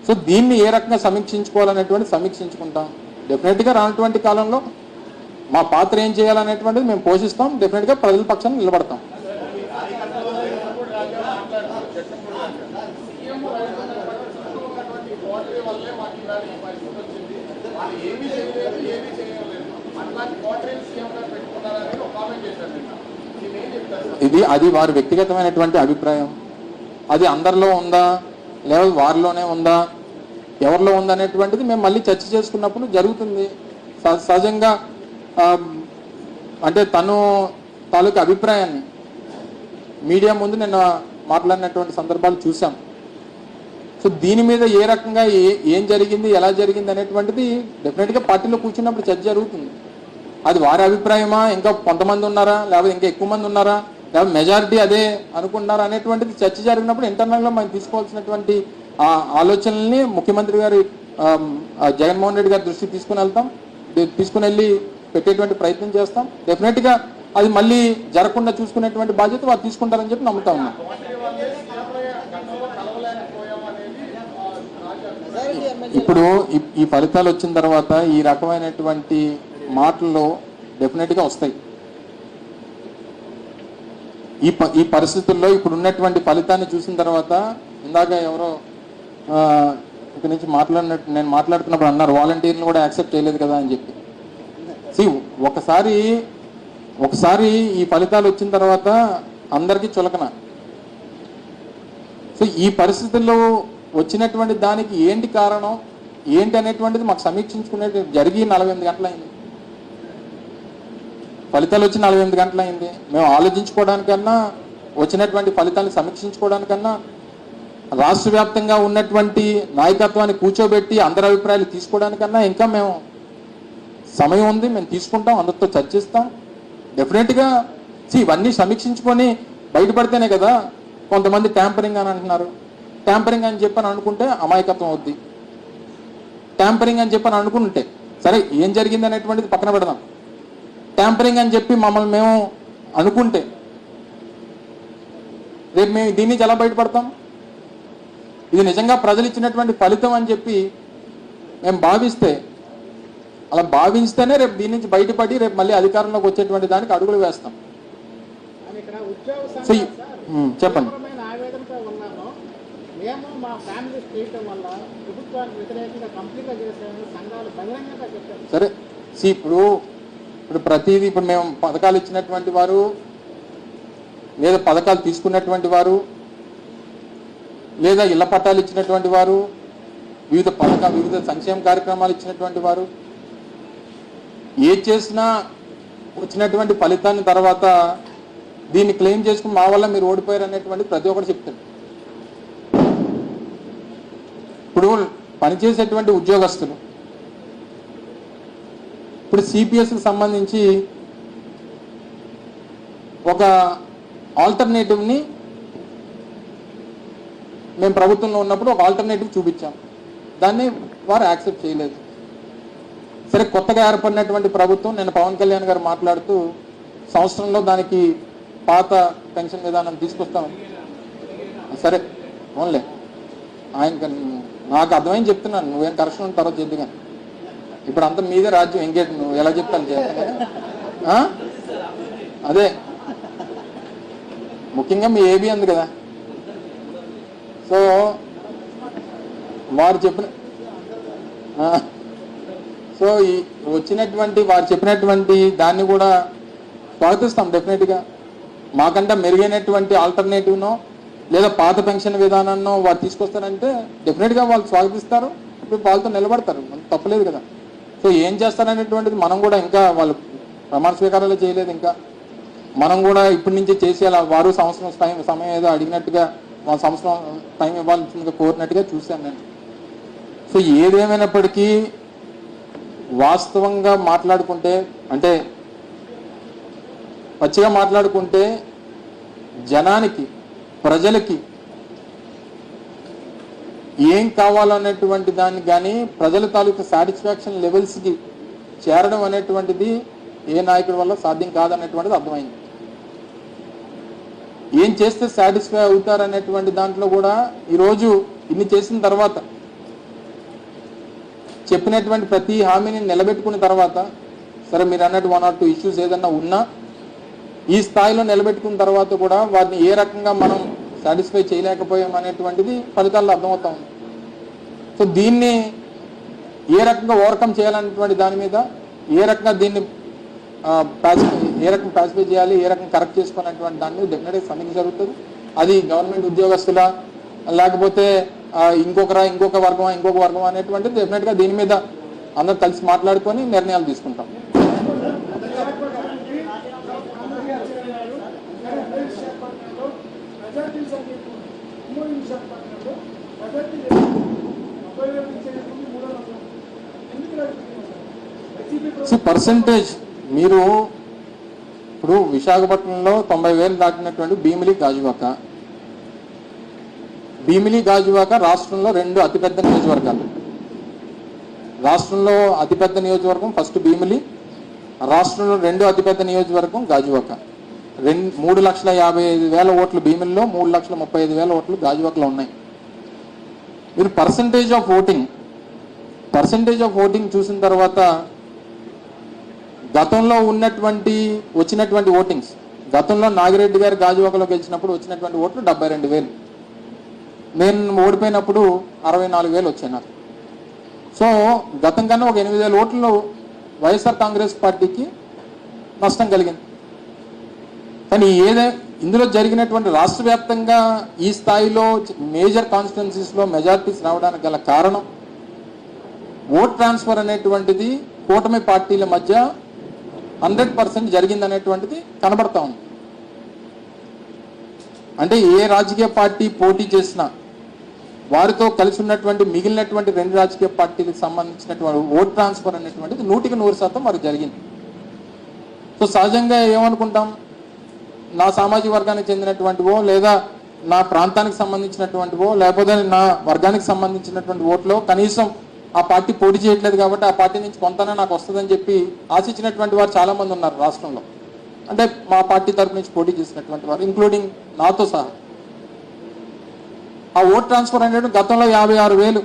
సో దీన్ని ఏ రకంగా సమీక్షించుకోవాలనేటువంటి సమీక్షించుకుంటాం. డెఫినెట్గా రానటువంటి కాలంలో మా పాత్ర ఏం చేయాలనేటువంటిది మేము పోషిస్తాం. డెఫినెట్గా ప్రజల పక్షాన్ని నిలబడతాం. అది వారి వ్యక్తిగతమైనటువంటి అభిప్రాయం. అది అందరిలో ఉందా లేదా వారిలోనే ఉందా, ఎవరిలో ఉందనేటువంటిది మేము మళ్ళీ చర్చ చేసుకున్నప్పుడు జరుగుతుంది. సహజంగా అంటే తను తాలూకు అభిప్రాయాన్ని మీడియా ముందు నిన్న మాట్లాడినటువంటి సందర్భాలు చూసాం. సో దీని మీద ఏ రకంగా ఏం జరిగింది, ఎలా జరిగింది అనేటువంటిది డెఫినెట్గా పార్టీలో కూర్చున్నప్పుడు చర్చ జరుగుతుంది. అది వారి అభిప్రాయమా, ఇంకా కొంతమంది ఉన్నారా, లేకపోతే ఇంకా ఎక్కువ మంది ఉన్నారా, లేకపోతే మెజారిటీ అదే అనుకుంటున్నారా అనేటువంటిది చర్చ జరిగినప్పుడు ఇంటర్నల్గా మనం తీసుకోవాల్సినటువంటి ఆ ఆలోచనల్ని ముఖ్యమంత్రి గారి జగన్మోహన్ రెడ్డి గారి దృష్టికి తీసుకుని వెళ్ళి పెట్టేటువంటి ప్రయత్నం చేస్తాం. డెఫినెట్గా అది మళ్ళీ జరగకుండా చూసుకునేటువంటి బాధ్యత వారు తీసుకుంటారని చెప్పి నమ్ముతా ఉన్నాం. ఇప్పుడు ఈ ఫలితాలు వచ్చిన తర్వాత ఈ రకమైనటువంటి మాటలు డెఫినెట్గా వస్తాయి. ఈ పరిస్థితుల్లో ఇప్పుడు ఉన్నటువంటి ఫలితాన్ని చూసిన తర్వాత ఇందాక ఎవరో ఇక్కడి నుంచి నేను మాట్లాడుతున్నప్పుడు అన్నారు వాలంటీర్లు కూడా యాక్సెప్ట్ చేయలేదు కదా అని చెప్పి. ఒకసారి ఈ ఫలితాలు వచ్చిన తర్వాత అందరికీ చులకన. సో ఈ పరిస్థితుల్లో వచ్చినటువంటి దానికి ఏంటి కారణం ఏంటి అనేటువంటిది మాకు సమీక్షించుకునే జరిగి 48 గంటలైంది. ఫలితాలు వచ్చి 48 గంటలైంది. మేము ఆలోచించుకోవడానికన్నా, వచ్చినటువంటి ఫలితాలను సమీక్షించుకోవడానికన్నా, రాష్ట్ర వ్యాప్తంగా ఉన్నటువంటి నాయకత్వాన్ని కూర్చోబెట్టి అందరి అభిప్రాయాలు తీసుకోవడానికన్నా ఇంకా మేము సమయం ఉంది. మేము తీసుకుంటాం, అందరితో చర్చిస్తాం. డెఫినెట్గా ఇవన్నీ సమీక్షించుకొని బయటపడితేనే కదా. కొంతమంది ట్యాంపరింగ్ అని అంటున్నారు. ట్యాంపరింగ్ అని చెప్పని అనుకుంటే అమాయకత్వం అవుద్ది. ట్యాంపరింగ్ అని చెప్పని అనుకుంటే సరే ఏం జరిగింది అనేటువంటిది పక్కన పెడదాం. ట్యాంపరింగ్ అని చెప్పి మమ్మల్ని మేము అనుకుంటే రేపు మేము దీని నుంచి ఎలా బయటపడతాం? ఇది నిజంగా ప్రజలు ఇచ్చినటువంటి ఫలితం అని చెప్పి మేము అలా భావిస్తేనే రేపు దీని నుంచి బయటపడి రేపు మళ్ళీ అధికారంలోకి వచ్చేటువంటి దానికి అడుగులు వేస్తాం. చెప్పండి.
మేము మా ఫ్యామిలీ చేయటం వల్ల ప్రభుత్వానికి వ్యతిరేకంగా కంప్లీట్గా చేసాము, సంఘాలు బహిరంగంగా చెప్పారు.
సరే ఇప్పుడు ప్రతిదీ ఇప్పుడు మేము పథకాలు ఇచ్చినటువంటి వారు లేదా పథకాలు తీసుకున్నటువంటి వారు లేదా ఇళ్ల పట్టాలు ఇచ్చినటువంటి వారు వివిధ సంక్షేమ కార్యక్రమాలు ఇచ్చినటువంటి వారు ఏ చేసినా వచ్చినటువంటి ఫలితాన్ని తర్వాత దీన్ని క్లెయిమ్ చేసుకుని మా వల్ల మీరు ఓడిపోయారు అనేటువంటి ప్రతి ఒక్కరు చెప్తారు. ఇప్పుడు పనిచేసేటువంటి ఉద్యోగస్తులు ఇప్పుడు సిపిఎస్కి సంబంధించి ఒక ఆల్టర్నేటివ్ని మేము ప్రభుత్వంలో ఉన్నప్పుడు ఒక ఆల్టర్నేటివ్ చూపించాం. దాన్ని వారు యాక్సెప్ట్ చేయలేదు. సరే కొత్తగా ఏర్పడినటువంటి ప్రభుత్వం నేను పవన్ కళ్యాణ్ గారు మాట్లాడుతూ సంవత్సరంలో దానికి పాత పెన్షన్ విధానం తీసుకొస్తామని. సరే ఓన్లే ఆయన నాకు అర్థమైంది చెప్తున్నాను. నువ్వేం కరెక్షన్ ఉన్న తర్వాత చెప్దు కానీ ఇప్పుడు అంతా మీదే రాజ్యం. ఎంగేట్ నువ్వు ఎలా చెప్తాను చేస్తా. అదే ముఖ్యంగా మీ ఏబీ అంది కదా. సో వారు వారు చెప్పినటువంటి దాన్ని కూడా స్వాగతిస్తాం. డెఫినెట్గా మాకంటే మెరుగైనటువంటి ఆల్టర్నేటివ్నో లేదా పాత పెన్షన్ విధానాన్నో వారు తీసుకొస్తారంటే డెఫినెట్గా వాళ్ళు స్వాగతిస్తారు. ఇప్పుడు వాళ్ళతో నిలబడతారు, తప్పలేదు కదా. సో ఏం చేస్తారనేటువంటిది మనం కూడా ఇంకా వాళ్ళు ప్రమాణ స్వీకారాలు చేయలేదు. ఇంకా మనం కూడా ఇప్పటి నుంచి చేసేలా వారు సంవత్సరం సమయం ఏదో అడిగినట్టుగా వాళ్ళ సంవత్సరం టైం ఇవ్వాల్సిందిగా కోరినట్టుగా చూశాను నేను. సో ఏదేమైనప్పటికీ వాస్తవంగా మాట్లాడుకుంటే అంటే పచ్చిగా మాట్లాడుకుంటే జనానికి ప్రజలకి ఏం కావాలనేటువంటి దాన్ని కానీ ప్రజల తాలూకు సాటిస్ఫాక్షన్ లెవెల్స్కి చేరడం అనేటువంటిది ఏ నాయకుడి వల్ల సాధ్యం కాదనేటువంటిది అర్థమైంది. ఏం చేస్తే సాటిస్ఫై అవుతారనేటువంటి దాంట్లో కూడా ఈరోజు ఇన్ని చేసిన తర్వాత చెప్పినటువంటి ప్రతి హామీని నిలబెట్టుకున్న తర్వాత సరే మీరు అన్నట్టు 1 or 2 ఇష్యూస్ ఏదన్నా ఉన్నా ఈ స్థాయిలో నిలబెట్టుకున్న తర్వాత కూడా వాటిని ఏ రకంగా మనం సాటిస్ఫై చేయలేకపోయాం అనేటువంటిది ఫలితాల్లో అర్థమవుతా ఉంది. సో దీన్ని ఏ రకంగా ఓవర్కమ్ చేయాలనేటువంటి దాని మీద ఏ రకంగా దీన్ని పాసిఫై చేయాలి, ఏ రకంగా కరెక్ట్ చేసుకోవాలనేటువంటి దాని మీద డెఫినెట్గా సమీక్ష జరుగుతుంది. అది గవర్నమెంట్ ఉద్యోగస్తుల లేకపోతే ఇంకొక వర్గం అనేటువంటిది డెఫినెట్గా దీని మీద అందరూ కలిసి మాట్లాడుకొని నిర్ణయాలు తీసుకుంటాం.
అభ్యర్థి 30,000 ఇచ్చేటప్పుడు 300 ఎందుకు వైసీపీ
పర్సంటేజ్ మీరు ఇప్పుడు విశాఖపట్నంలో 90,000 దాటినటువంటి భీమిలి గాజువాక రాష్ట్రంలో రెండు అతిపెద్ద నియోజకవర్గాలు. రాష్ట్రంలో అతిపెద్ద నియోజకవర్గం ఫస్ట్ భీమిలి, రాష్ట్రంలో రెండో అతిపెద్ద నియోజకవర్గం గాజువాక. 3,55,000 ఓట్లు భీమిలిలో, 3,35,000 ఓట్లు గాజువాకలో ఉన్నాయి. మీరు పర్సంటేజ్ ఆఫ్ ఓటింగ్ చూసిన తర్వాత గతంలో వచ్చినటువంటి ఓటింగ్స్, గతంలో నాగిరెడ్డి గారు గాజువాకలో గెలిచినప్పుడు వచ్చినటువంటి ఓట్లు 72,000, నేను ఓడిపోయినప్పుడు 64,000 వచ్చాయి నాకు. సో గతం కన్నా ఒక 8,000 ఓట్లు వైఎస్ఆర్ కాంగ్రెస్ పార్టీకి నష్టం కలిగింది. కానీ ఇందులో జరిగినటువంటి రాష్ట్ర వ్యాప్తంగా ఈ స్థాయిలో మేజర్ కాన్స్టిట్యున్సీస్లో మెజారిటీస్ రావడానికి గల కారణం ఓట్ ట్రాన్స్ఫర్ అనేటువంటిది కూటమి పార్టీల మధ్య 100% జరిగిందనేటువంటిది కనబడతా ఉంది. అంటే ఏ రాజకీయ పార్టీ పోటీ చేసినా వారితో కలిసి ఉన్నటువంటి మిగిలినటువంటి రెండు రాజకీయ పార్టీలకు సంబంధించినటువంటి ఓట్ ట్రాన్స్ఫర్ అనేటువంటిది 100% మరి జరిగింది. సో సహజంగా ఏమనుకుంటాం, నా సామాజిక వర్గానికి చెందినటువంటివో లేదా నా ప్రాంతానికి సంబంధించినటువంటివో లేకపోతే నా వర్గానికి సంబంధించినటువంటి ఓట్లో కనీసం ఆ పార్టీ పోటీ చేయట్లేదు కాబట్టి ఆ పార్టీ నుంచి కొంతనా నాకు వస్తుందని చెప్పి ఆశించినటువంటి వారు చాలామంది ఉన్నారు రాష్ట్రంలో. అంటే మా పార్టీ తరపు నుంచి పోటీ చేసినటువంటి వారు, ఇంక్లూడింగ్ నాతో సహా. ఆ ఓట్ ట్రాన్స్ఫర్ అనేది గతంలో 56,000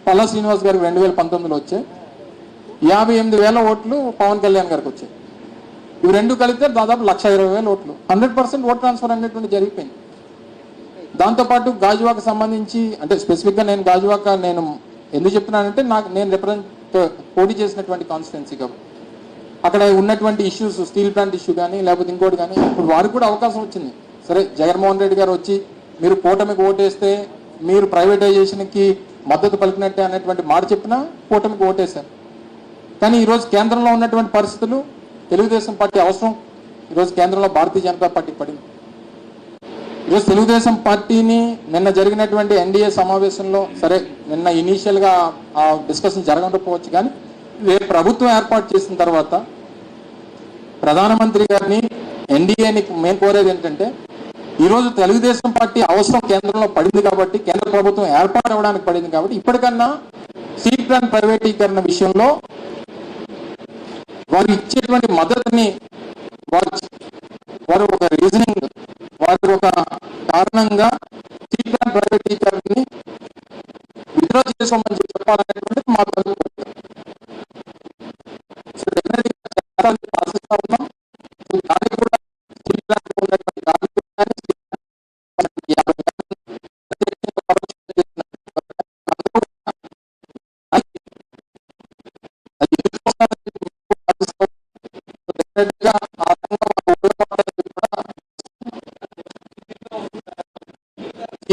పల్లా శ్రీనివాస్ గారికి 2019లో వచ్చాయి, 58,000 ఓట్లు పవన్ కళ్యాణ్ గారికి వచ్చాయి. ఇవి రెండు కలిపితే దాదాపు 1,20,000 ఓట్లు. 100% ఓట్ ట్రాన్స్ఫర్ అనేటువంటి జరిగిపోయింది. దాంతోపాటు గాజువాక సంబంధించి, అంటే స్పెసిఫిక్గా నేను గాజువాక నేను ఎందుకు చెప్తున్నానంటే నేను రిప్రజెంట్ పోటీ చేసినటువంటి కాన్స్టిట్యున్సీ కాబట్టి అక్కడ ఉన్నటువంటి ఇష్యూస్, స్టీల్ ప్లాంట్ ఇష్యూ కానీ లేకపోతే ఇంకోటి కానీ, ఇప్పుడు వారికి కూడా అవకాశం వచ్చింది. సరే, జగన్మోహన్ రెడ్డి గారు వచ్చి మీరు కూటమికి ఓటేస్తే మీరు ప్రైవేటైజేషన్కి మద్దతు పలికినట్టే అనేటువంటి మాట చెప్పినా కూటమికి ఓటేశారు. కానీ ఈరోజు కేంద్రంలో ఉన్నటువంటి పరిస్థితులు, తెలుగుదేశం పార్టీ అవసరం ఈరోజు కేంద్రంలో భారతీయ జనతా పార్టీ పడింది. ఈరోజు తెలుగుదేశం పార్టీని నిన్న జరిగినటువంటి ఎన్డీఏ సమావేశంలో, సరే నిన్న ఇనీషియల్గా ఆ డిస్కషన్ జరగకపోవచ్చు, కానీ రేపు ప్రభుత్వం ఏర్పాటు చేసిన తర్వాత ప్రధానమంత్రి గారిని, ఎన్డీఏని మేము కోరేది ఏంటంటే, ఈరోజు తెలుగుదేశం పార్టీ అవసరం కేంద్రంలో పడింది కాబట్టి, కేంద్ర ప్రభుత్వం ఏర్పాటు అవ్వడానికి పడింది కాబట్టి ఇప్పటికన్నా స్టీల్ ప్లాంట్ ప్రైవేటీకరణ విషయంలో వారు ఇచ్చేటువంటి మద్దతుని వారు ఒక రీజనింగ్, వారు ఒక కారణంగా స్టీల్ ప్లాంట్ ప్రైవేటీకరణని విత్డ్రా చేసుకోమని చెప్పాలనేటువంటిది మా ఆశిస్తా ఉన్నాం. దానికి కూడా స్టీల్ ప్లాంట్ ఉన్నటువంటి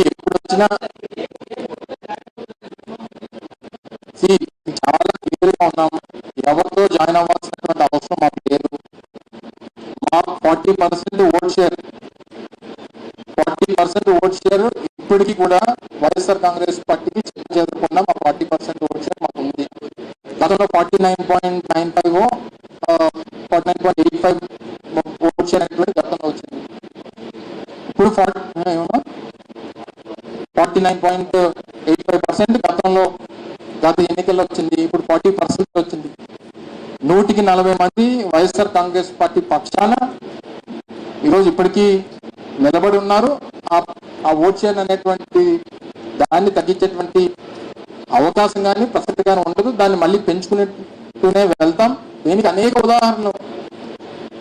ఎప్పుడు వచ్చినా చాలా క్లియర్గా ఉన్నాము. ఎవరితో జాయిన్ అవ్వాల్సినటువంటి అవసరం మాకు లేదు. మా 40% ఓట్ షేర్ ఇప్పటికీ కూడా వైఎస్ఆర్ కాంగ్రెస్ పార్టీకి చేరకుండా మా 40% ఓట్ షేర్ మాకు ఉంది. గతంలో 49.95 49.85 ఓట్ షేర్ అనేటువంటి గతంలో వచ్చింది. ఇప్పుడు 49.85% గతంలో గత ఎన్నికల్లో వచ్చింది. ఇప్పుడు 40% వచ్చింది. 140 మంది వైఎస్ఆర్ కాంగ్రెస్ పార్టీ పక్షాన ఈరోజు ఇప్పటికీ నిలబడి ఉన్నారు. ఆ ఓట్ షేర్ అనేటువంటి దాన్ని తగ్గించేటువంటి అవకాశం కానీ ప్రసక్తి కానీ ఉండదు. దాన్ని మళ్ళీ పెంచుకునేటూనే వెళ్తాం. దీనికి అనేక ఉదాహరణలు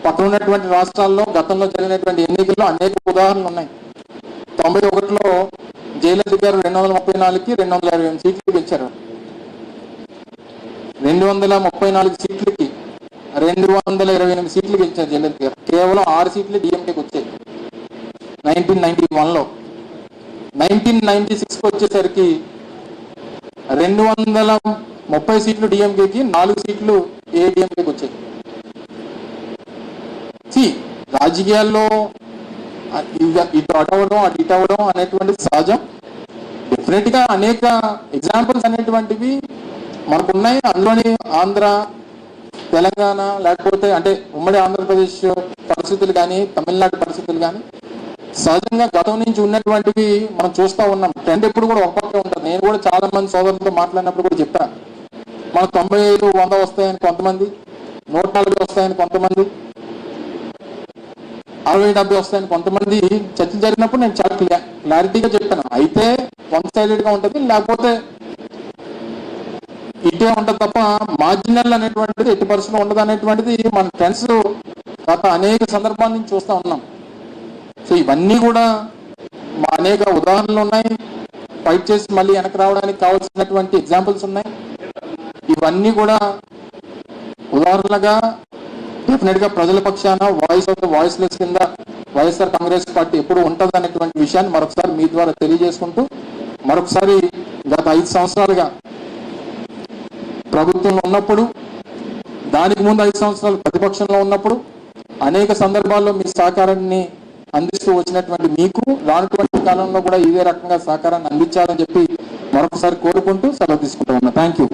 పక్కన ఉన్నటువంటి రాష్ట్రాల్లో గతంలో జరిగినటువంటి ఎన్నికల్లో అనేక ఉదాహరణలు ఉన్నాయి. 91లో జయలలిత గారు 234కి 228 సీట్లు గెలిచారు. 234 సీట్లకి 228 సీట్లు గెలిచారు జయలలిత గారు. కేవలం 6 సీట్లు డిఎంకేకి వచ్చాయి 1991లో. 1996కి వచ్చేసరికి 230 సీట్లు డిఎంకేకి, 4 సీట్లు ఏడీఎంకేకి వచ్చాయి. రాజకీయాల్లో ఇటు అటవడం అటు ఇటు అవ్వడం అనేటువంటి సహజం. డెఫినెట్ గా అనేక ఎగ్జాంపుల్స్ అనేటువంటివి మనకున్నాయి. అందులోని ఆంధ్ర, తెలంగాణ, లేకపోతే అంటే ఉమ్మడి ఆంధ్రప్రదేశ్ పరిస్థితులు కానీ, తమిళనాడు పరిస్థితులు కానీ సహజంగా గతం నుంచి ఉన్నటువంటివి మనం చూస్తూ ఉన్నాం. ట్రెండ్ ఎప్పుడు కూడా ఒక పక్కే ఉంటుంది. నేను కూడా చాలా మంది సోదరులతో మాట్లాడినప్పుడు కూడా చెప్పాను, మన 95, 100 వస్తాయని కొంతమంది, 140 వస్తాయని కొంతమంది, 60, 70 వస్తాయని కొంతమంది చర్చ జరిగినప్పుడు నేను చాలా క్లారిటీగా చెప్పాను. అయితే వన్ సైడెడ్ గా ఉంటుంది, లేకపోతే ఇటే ఉంటుంది తప్ప మార్జినల్ అనేటువంటిది ఎట్టి పరిస్థితుల్లో ఉండదు అనేటువంటిది మన ఫ్రెండ్స్ గత అనేక సందర్భాల నుంచి చూస్తూ ఉన్నాం. సో ఇవన్నీ కూడా మా అనేక ఉదాహరణలు ఉన్నాయి. ఫైట్ చేసి మళ్ళీ వెనక్కి రావడానికి కావాల్సినటువంటి ఎగ్జాంపుల్స్ ఉన్నాయి. ఇవన్నీ కూడా ఉదాహరణగా డెఫినెట్ గా ప్రజల పక్షాన వాయిస్ ఆఫ్ ద వాయిస్లెస్ కింద వైఎస్ఆర్ కాంగ్రెస్ పార్టీ ఎప్పుడు ఉంటుంది అనేటువంటి విషయాన్ని మరొకసారి మీ ద్వారా తెలియజేసుకుంటూ, మరొకసారి గత 5 సంవత్సరాలుగా ప్రభుత్వంలో ఉన్నప్పుడు, దానికి ముందు 5 సంవత్సరాలు ప్రతిపక్షంలో ఉన్నప్పుడు అనేక సందర్భాల్లో మీ సహకారాన్ని అందిస్తూ వచ్చినటువంటి మీకు రానటువంటి కాలంలో కూడా ఇదే రకంగా సహకారాన్ని అందించాలని చెప్పి మరొకసారి కోరుకుంటూ సెలవు తీసుకుంటూ ఉన్నా. Thank you.